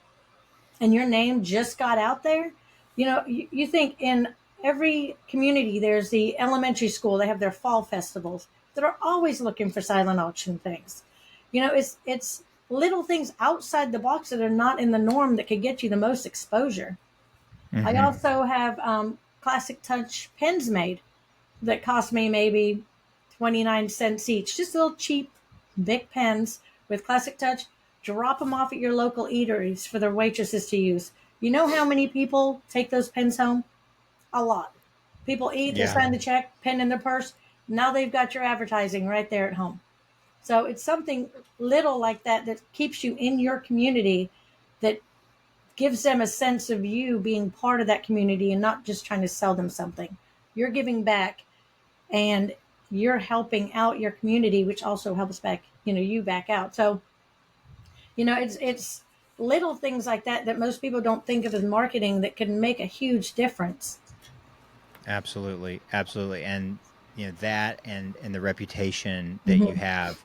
And your name just got out there? You think in every community, there's the elementary school, they have their fall festivals that are always looking for silent auction things. It's little things outside the box that are not in the norm that could get you the most exposure. I also have Classic Touch pens made that cost me maybe 29 cents each. Just little cheap Bic pens with Classic Touch. Drop them off at your local eateries for their waitresses to use. You know how many people take those pens home? A lot. People eat, they sign the check, pen in their purse. Now they've got your advertising right there at home. So it's something little like that keeps you in your community, that gives them a sense of you being part of that community and not just trying to sell them something. You're giving back and you're helping out your community, which also helps back, you back out. So, it's little things like that most people don't think of as marketing that can make a huge difference. Absolutely. Absolutely. And, that and the reputation that you have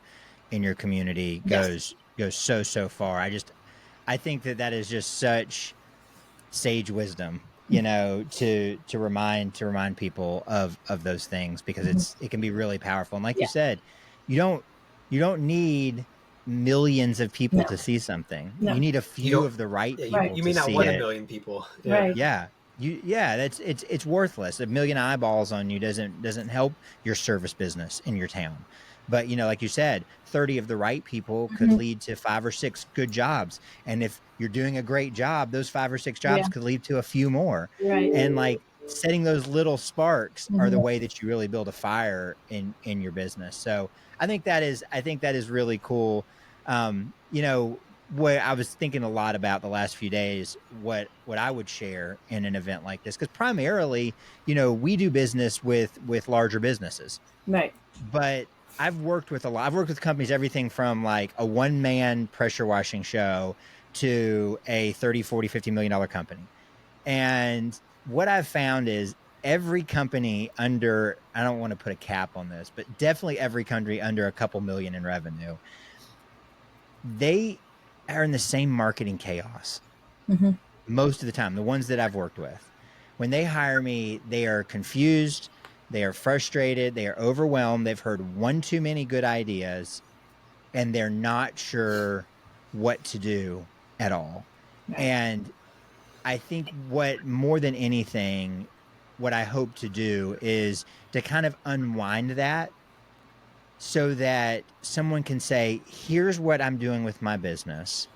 in your community goes so far. I think that is just such sage wisdom, to remind people of those things, because it can be really powerful. And like you said, you don't need millions of people No. to see something. No. You need a You few don't. of the right Yeah, people you may to not see want a it. million people. Yeah. Right. Yeah. It's worthless. A million eyeballs on you doesn't help your service business in your town. But like you said, 30 of the right people could Mhm. lead to 5 or 6 good jobs. And if you're doing a great job, those 5 or 6 jobs Yeah. could lead to a few more. Right. And like setting those little sparks are the Mhm. way that you really build a fire in your business. So I think that is really cool. What I was thinking a lot about the last few days, what I would share in an event like this, because primarily, we do business with larger businesses, Right. but I've worked with a lot. I've worked with companies, everything from like a one-man pressure washing show to a 30, 40, $50 million company. And what I've found is every company under, I don't want to put a cap on this, but definitely every country under a couple million in revenue, they are in the same marketing chaos Mhm. most of the time. The ones that I've worked with, when they hire me, they are confused, they are frustrated, they are overwhelmed. They've heard one too many good ideas, and they're not sure what to do at all. Right. And I think what more than anything, what I hope to do is to kind of unwind that so that someone can say, here's what I'm doing with my business.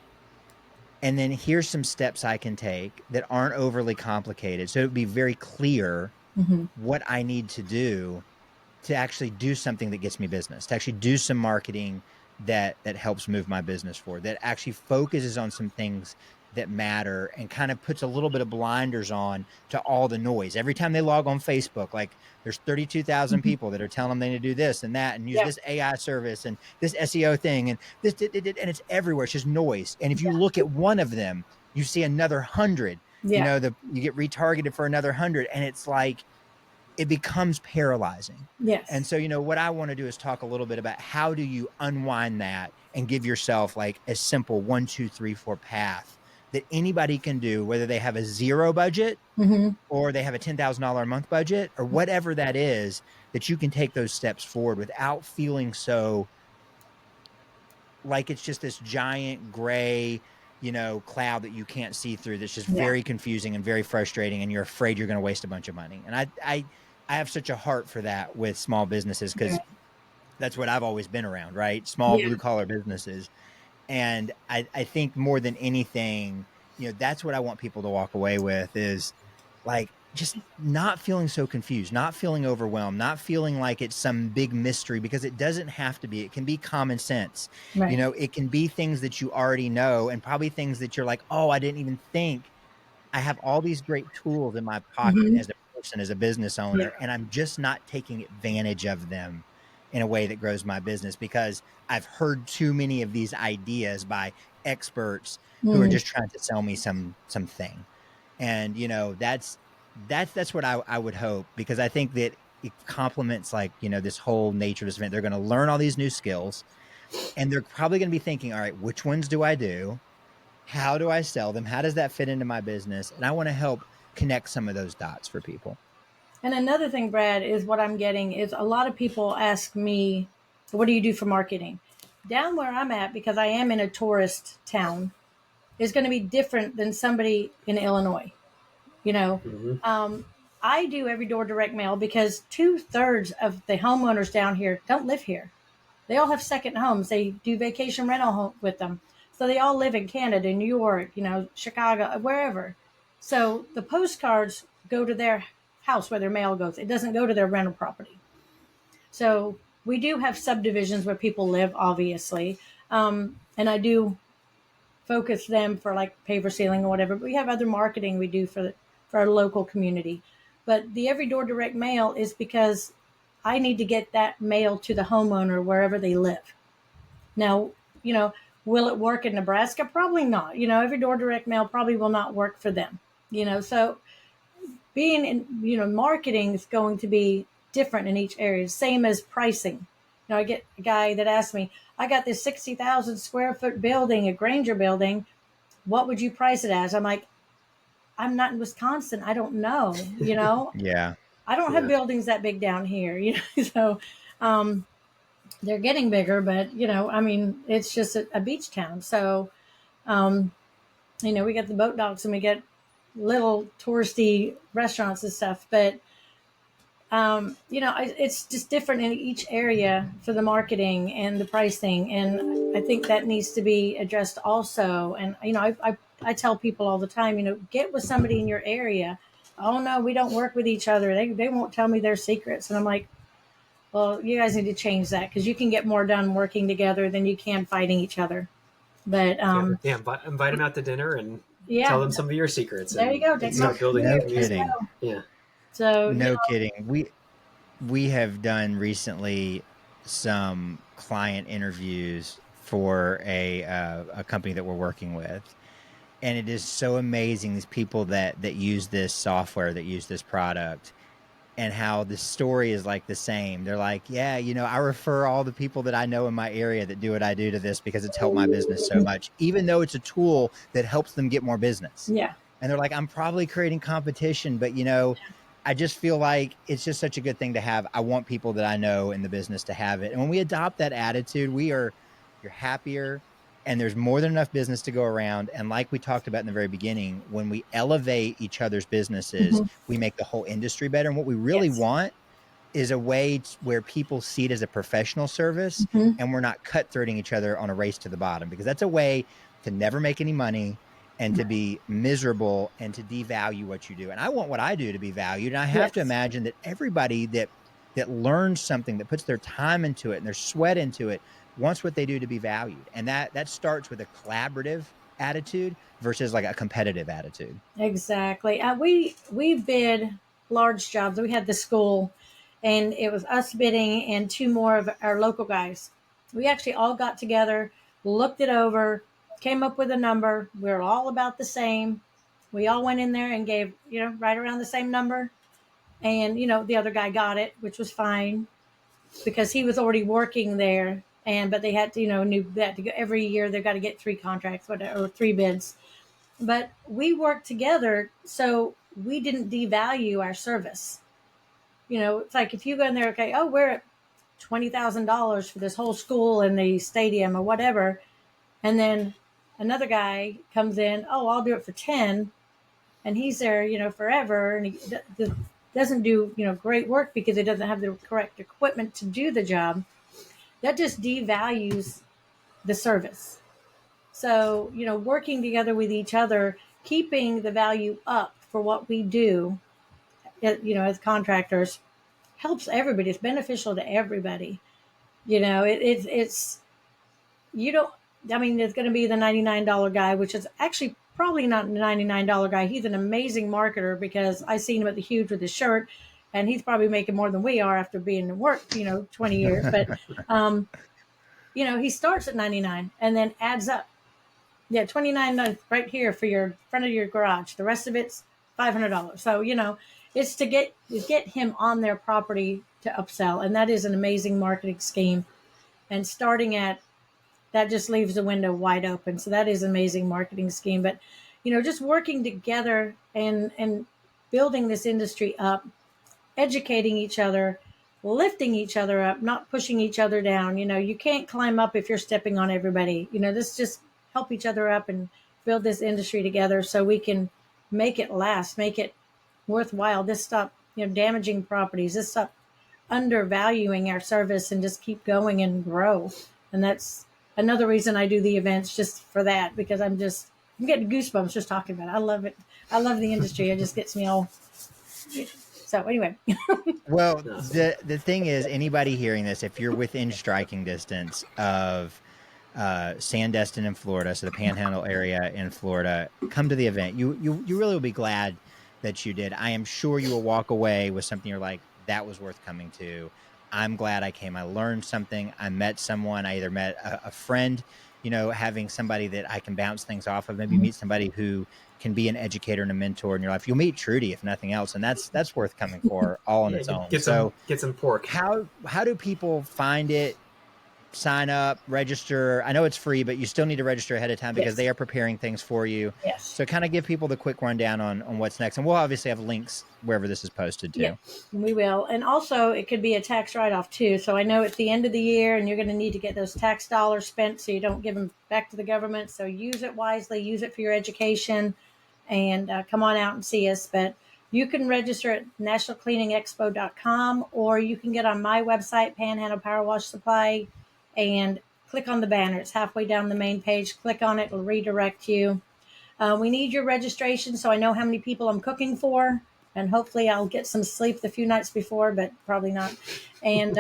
And then here's some steps I can take that aren't overly complicated. So it would be very clear Mhm. what I need to do to actually do something that gets me business, to actually do some marketing that helps move my business forward, that actually focuses on some things that matter and kind of puts a little bit of blinders on to all the noise. Every time they log on Facebook, like there's 32,000 Mhm. people that are telling them they need to do this and that and use Yeah. this AI service and this SEO thing and this and it's everywhere. It's just noise. And if you look at one of them, you see another 100. Yeah. You get retargeted for another 100, and it's like it becomes paralyzing. And Yes. so, what I want to do is talk a little bit about how do you unwind that and give yourself like a simple 1, 2, 3, 4 path that anybody can do, whether they have a zero budget Mhm. or they have a $10,000 a month budget or whatever that is, that you can take those steps forward without feeling so like it's just this giant gray, cloud that you can't see through. That's just Yeah. very confusing and very frustrating. And you're afraid you're going to waste a bunch of money. And I have such a heart for that with small businesses because Right. that's what I've always been around, right? Small Yeah. blue collar businesses. And I think more than anything, that's what I want people to walk away with is like just not feeling so confused, not feeling overwhelmed, not feeling like it's some big mystery because it doesn't have to be. It can be common sense. Right. It can be things that you already know and probably things that you're like, oh, I didn't even think. I have all these great tools in my pocket Mhm. as a person, as a business Yeah. owner, and I'm just not taking advantage of them in a way that grows my business because I've heard too many of these ideas by experts who are Mm. just trying to sell me something. And that's what I would hope, because I think that it complements like, this whole nature of this event. They're going to learn all these new skills and they're probably going to be thinking, all right, which ones do I do? How do I sell them? How does that fit into my business? And I want to help connect some of those dots for people. And another thing, Brad, is what I'm getting is a lot of people ask me, what do you do for marketing? Down where I'm at, because I am in a tourist town, is going to be different than somebody in Illinois. You know, Hmm. um, I do every door direct mail because 2/3 of the homeowners down here don't live here. They all have second homes. They do vacation rental home with them. So they all live in Canada, New York, Chicago, wherever. So the postcards go to their house where their mail goes. It doesn't go to their rental property. So we do have subdivisions where people live, obviously. And I do focus them for like paver sealing or whatever. But we have other marketing we do for our local community. But the every door direct mail is because I need to get that mail to the homeowner wherever they live. Now, you know, will it work in Nebraska? Probably not. Every door direct mail probably will not work for them. So being in, marketing is going to be different in each area, same as pricing. I get a guy that asked me, I got this 60,000 square foot building, a Granger building. What would you price it as? I'm like, I'm not in Wisconsin. I don't know. Yeah. I don't have Yeah. buildings that big down here. So, um, they're getting bigger, but I mean, it's just a beach town. So, um, we got the boat docks and we get little touristy restaurants and stuff, but it's just different in each area for the marketing and the pricing, and I think that needs to be addressed also. And I tell people all the time, get with somebody in your area. Oh no, we don't work with each other. They won't tell me their secrets, and I'm like, well, you guys need to change that because you can get more done working together than you can fighting each other. But invite them out to dinner and yeah, tell them some of your secrets. there you go. And start building No a community. kidding. Yeah. So No kidding. We have done recently some client interviews for a company that we're working with, and it is so amazing, these people that use this software, that use this product, and how the story is like the same. They're like, yeah, I refer all the people that I know in my area that do what I do to this because it's helped my business so much, even though it's a tool that helps them get more business. yeah, And they're like, I'm probably creating competition, but I just feel like it's just such a good thing to have. I want people that I know in the business to have it. And when we adopt that attitude, you're happier, and there's more than enough business to go around. And like we talked about in the very beginning, when we elevate each other's businesses, we make the whole industry better. And what we really want is a way where people see it as a professional service, and we're not cutthroating each other on a race to the bottom, because that's a way to never make any money and to be miserable and to devalue what you do. And I want what I do to be valued. And I have to imagine that everybody that learns something, that puts their time into it and their sweat into it, wants what they do to be valued. And that starts with a collaborative attitude versus like a competitive attitude. Exactly. We bid large jobs. We had the school, and it was us bidding and two more of our local guys. We actually all got together, looked it over, came up with a number. We were all about the same. We all went in there and gave, right around the same number. And, the other guy got it, which was fine because he was already working there. But they had to, knew that to go, every year they've got to get 3 contracts, whatever, or 3 bids. But we worked together, so we didn't devalue our service. It's like if you go in there, okay, oh, we're at $20,000 for this whole school and the stadium or whatever, and then another guy comes in, oh, I'll do it for 10, and he's there, forever, and he doesn't do, great work because he doesn't have the correct equipment to do the job. That just devalues the service. So, working together with each other, keeping the value up for what we do, as contractors, helps everybody. It's beneficial to everybody. It's you don't. I mean, it's going to be the $99 guy, which is actually probably not the $99 guy. He's an amazing marketer because I seen him at the Huge with his shirt, and he's probably making more than we are after being in work, 20 years. But, he starts at 99 and then adds up. Yeah, $29 right here for your front of your garage. The rest of it's $500. So, it's to get him on their property to upsell. And that is an amazing marketing scheme. And starting at that just leaves the window wide open. So that is an amazing marketing scheme. But, just working together and building this industry up, educating each other, lifting each other up, not pushing each other down. You can't climb up if you're stepping on everybody. This just help each other up and build this industry together so we can make it last, make it worthwhile. This stop, damaging properties. This stop undervaluing our service and just keep going and grow. And that's another reason I do the events, just for that, because I'm getting goosebumps just talking about it. I love it. I love the industry. It just gets me all. So anyway. Well, the thing is, anybody hearing this, if you're within striking distance of Destin in Florida, so the Panhandle area in Florida, come to the event. You really will be glad that you did. I am sure you will walk away with something you're like, that was worth coming to. I'm glad I came. I learned something. I met someone. I either met a friend, having somebody that I can bounce things off of. Maybe meet somebody who can be an educator and a mentor in your life. You'll meet Trudi, if nothing else, and that's worth coming for all on its own. Get some pork. How do people find it? sign up, register. I know it's free, but you still need to register ahead of time because Yes. they are preparing things for you. Yes. So kind of give people the quick rundown on what's next. And we'll obviously have links wherever this is posted too. Yeah, we will. And also, it could be a tax write-off too. So I know it's the end of the year and you're going to need to get those tax dollars spent so you don't give them back to the government. So use it wisely, use it for your education, and come on out and see us. But you can register at nationalcleaningexpo.com, or you can get on my website, Panhandle Power Wash Supply, and click on the banner. It's halfway down the main page. Click on it. It'll redirect you. We need your registration so I know how many people I'm cooking for, and hopefully I'll get some sleep the few nights before, but probably not. And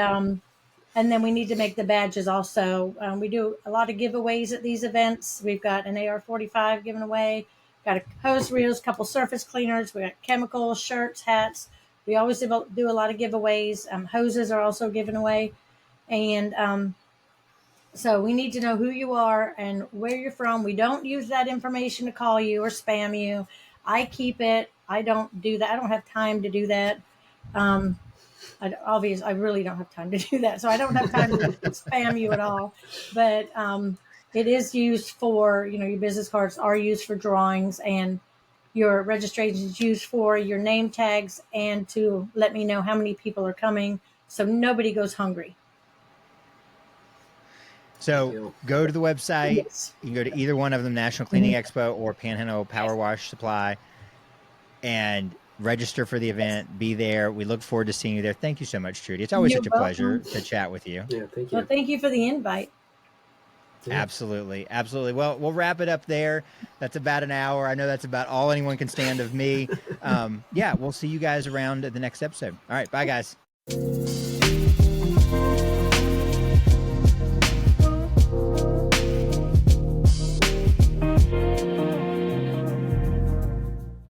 then we need to make the badges also. We do a lot of giveaways at these events. We've got an AR-45 given away, got a hose reels, a couple surface cleaners, we got chemicals, shirts, hats. We always do a lot of giveaways. Hoses are also given away. And so we need to know who you are and where you're from. We don't use that information to call you or spam you. I keep it. I don't do that. I don't have time to do that. I really don't have time to do that. So I don't have time to spam you at all. But it is used for, your business cards are used for drawings, and your registration is used for your name tags and to let me know how many people are coming so nobody goes hungry. So go to the website. Yes. You can go to either one of them, National Cleaning Expo or Panhandle Power Wash Supply, and register for the event. Be there. We look forward to seeing you there. Thank you so much, Trudi. It's always You're such a pleasure to chat with you. Yeah, thank you. Well, thank you for the invite. Yeah. Absolutely. Absolutely. Well, we'll wrap it up there. That's about an hour. I know that's about all anyone can stand of me. Yeah, we'll see you guys around at the next episode. All right. Bye, guys.